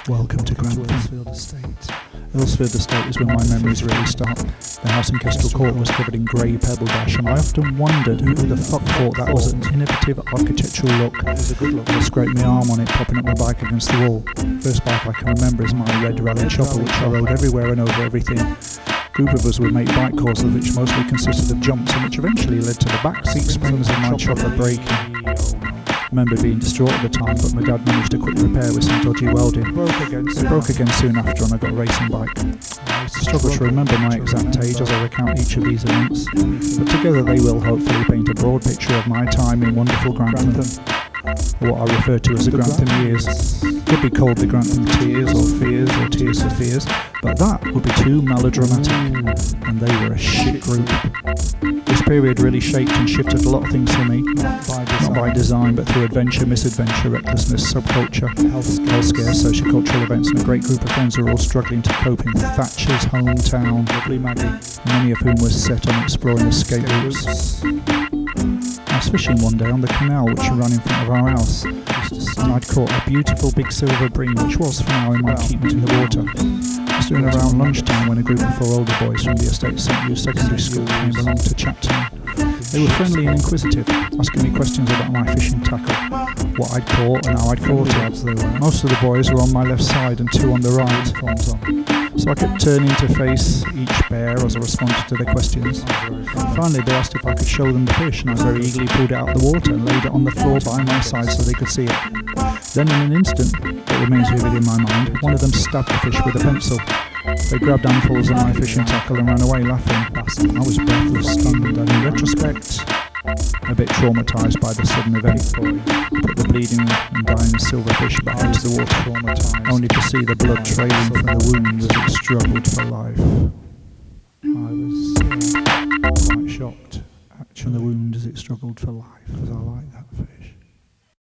Welcome to Grantham. Earlsfield Estate. Earlsfield Estate is where my memories really start. The house in Kestrel Court was covered in grey Pebbledash, and I often wondered who the fuck thought that was an innovative architectural look. It was a good look. I scraped my arm on it, popping up my bike against the wall. First bike I can remember is my red rally chopper, which I rode everywhere and over everything. A group of us would make bike courses which mostly consisted of jumps, and which eventually led to the back seat springs of my chopper breaking. I remember being distraught at the time, but my dad managed a quick repair with some dodgy welding. It broke again soon after, and I got a racing bike. I struggle to remember my exact age as I recount each of these events, but together they will hopefully paint a broad picture of my time in wonderful Grantham, or what I refer to as the Grantham years. Could be called the Grantham Tears or Fears or Tears for Fears, but that would be too melodramatic, and they were a shit group. This period really shaped and shifted a lot of things for me, not by design but through adventure, misadventure, recklessness, subculture, health scares, sociocultural events, and a great group of friends who were all struggling to cope in Thatcher's hometown, lovely Maggie, many of whum was set on exploring escape routes. I was fishing one day on the canal which ran in front of our house, and I'd caught a beautiful big silver bream which was for now in my keeping in the water. It was doing around lunchtime when a group of 4 older boys from the estate St. Hugh Secondary School came along to chat to me. They were friendly and inquisitive, asking me questions about my fishing tackle, what I'd caught and how I'd caught it. Most of the boys were on my left side and 2 on the right, so I kept turning to face each pair as I responded to their questions. Finally they asked if I could show them the fish, and I very eagerly pulled it out of the water and laid it on the floor by my side so they could see it. Then in an instant, that remains vivid in my mind, one of them stabbed the fish with a pencil. They grabbed handfuls of my fishing tackle and ran away laughing. I was breathless, stunned, and in retrospect, a bit traumatised by the sudden event. Put the bleeding and dying silverfish back into the water, only to see the blood trailing from the wound as it struggled for life. I was quite shocked, actually, the wound as it struggled for life, as I like